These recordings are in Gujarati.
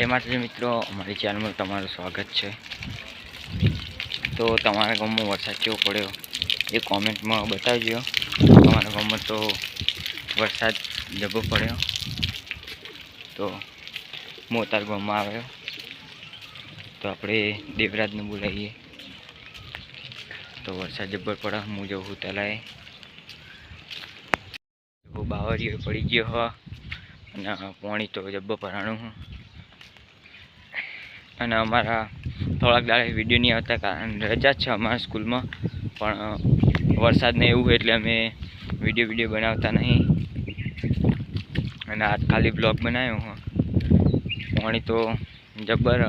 જય માતાજી મિત્રો, અમારી ચેનલમાં તમારું સ્વાગત છે। તો તમારા ગામમાં વરસાદ કેવો પડ્યો એ કોમેન્ટમાં બતાવજો। અમારા ગામમાં તો વરસાદ જબરો પડ્યો। તો મોતાર ગામમાં આવ્યો તો આપણે દેવરાજને બોલાવીએ। તો વરસાદ જબર પડે, હું જવું તલાએ બાવરીઓ પડી ગયો હ અને પાણી તો જબ્બર ભરાણું હું। અને અમારા થોડાક દાડે વિડીયો નહીં આવતા, કારણ રજા છે અમારા સ્કૂલમાં, પણ વરસાદને એવું એટલે અમે વિડીયો બનાવતા નહીં। અને આજ ખાલી બ્લોગ બનાવ્યો હું। પાણી તો જબ્બર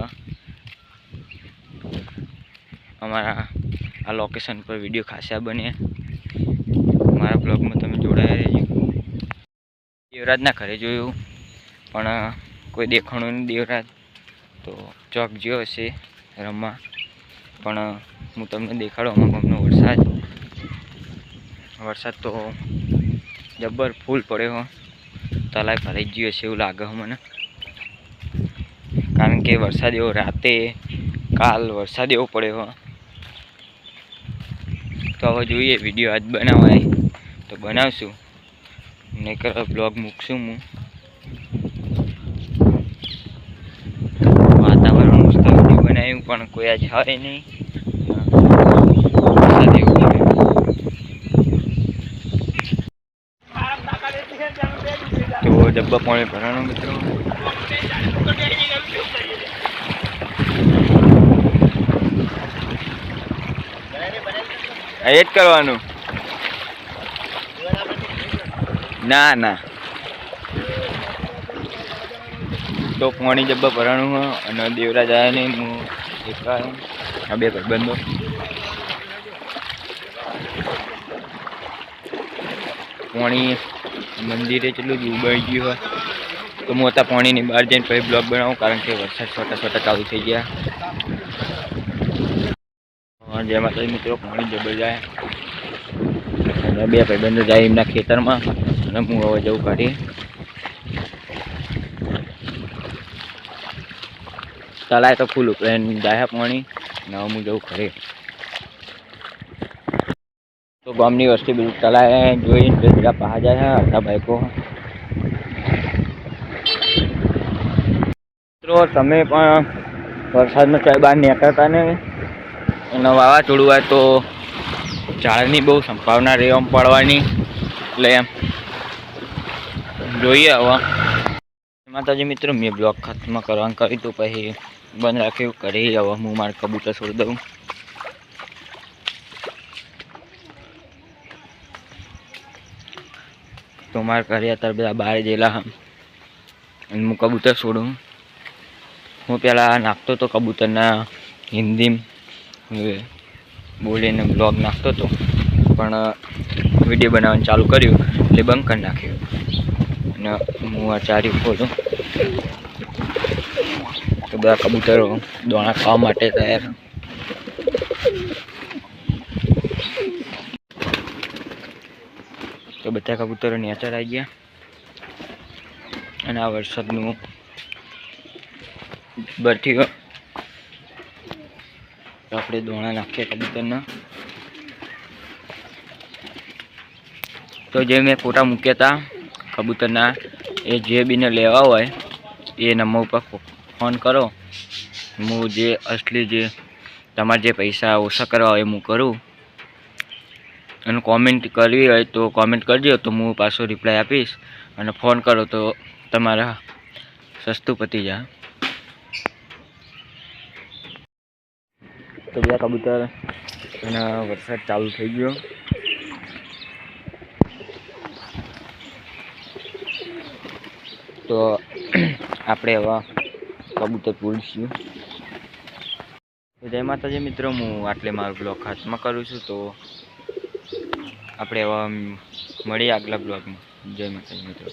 અમારા આ લોકેશન પર વિડીયો ખાસા બને। મારા બ્લોગમાં તમે જોડાયા રહેજો। દેવરાજના ઘરે જોયું પણ કોઈ દેખાણું નહીં દેવરાજ, તો ચોક જ્યો હશે રમવા। પણ હું તમને દેખાડું અમારા ગામનો વરસાદ તો જબ્બર ફૂલ પડ્યો, તલાઈ ભરાઈ ગયો હશે એવું લાગે મને। કારણ કે વરસાદ એવો રાતે કાલ વરસાદ એવો પડ્યો। તો હવે જોઈએ વિડીયો આજ બનાવાય તો બનાવશું, નહીંતર બ્લોગ મૂકશું હું। વાતાવરણ મસ્ત વિડીયો બનાવ્યું પણ કોઈ આજ આવે નહીં। તો જબ્બા પાણી ભરાણું મિત્રો। એ જ કરવાનું ના ના। તો પાણી જબ્બા ભરાણું હ અને દેવરાજ આવ્યા નહીં, હું એકલા આવ્યો, આ બે ભાઈબંધો। પાણી મંદિરે કેટલું જ ઉબાઈ ગયું હોય, તો મોટા પાણીની બહાર જઈને પછી બ્લોગ બનાવું, કારણ કે વરસાદ છોટા ચાલુ થઈ ગયા। જય માતાજી મિત્રો, પાણી જબર જાય અને બે ભાઈબંધો જાય એમના ખેતરમાં અને હું હવે જવું કાઢી। તલાય તો ફૂલ ઉપરે જાય પાણી અને હવે હું જવું ઘરે। તો ગામની વસ્તી બધું તલાય જોઈને બધા પહા જાય અડધા બાઈકો। મિત્રો તમે પણ વરસાદમાં ચાય બહાર નીકળતા ને, અને વાવાઝોડું હોય તો ઝાડની બહુ સંભાવના રહે આમ પડવાની, એટલે એમ જોઈએ। હવે માતાજી મિત્રો, મેં બ્લોગ ખત્મ કરવાનું કર્યું તો પછી બંધ રાખ્યું કરી। હવે હું મારા કબૂતર છોડી દઉં। તો મારા ઘરે અત્યારે બધા બહાર ગયેલા અને હું કબૂતર છોડું। હું પહેલાં નાખતો હતો કબૂતરના હિન્દીમાં બોલીને બ્લોગ નાખતો હતો, પણ વિડીયો બનાવવાનું ચાલુ કર્યું એટલે બંધ કરી નાખ્યું। અને હું આ ચારી ખોલું તો બધા કબૂતરો દોણા ખાવા માટે તૈયાર। તો બધા કબૂતરો નેચર આવી ગયા અને આ વરસાદનું બરથી તો આપણે દોણા નાખીએ કબૂતરના। તો જે મેં ફોટા મૂક્યા હતા કબૂતરના, એ જે બીને લેવા હોય એ નંબર ઉપર ફોન કરો। હું જે અસલી જે તમારે જે પૈસા ઓછા કરવા હોય હું કરું। અને કોમેન્ટ કરવી હોય તો કોમેન્ટ કરજો, તો હું પાછો રિપ્લાય આપીશ। અને ફોન કરો તો તમારા સસ્તું પતી જાય। તો બધા કબૂતર અને વરસાદ ચાલુ થઈ ગયો, તો આપણે હવે કબૂતર પૂરીશું। જય માતાજી મિત્રો, હું આટલે મારો બ્લોગ ખાતમાં કરું છું। તો આપણે હવે મળીએ આગલા બ્લોગમાં। જય માતાજી મિત્રો।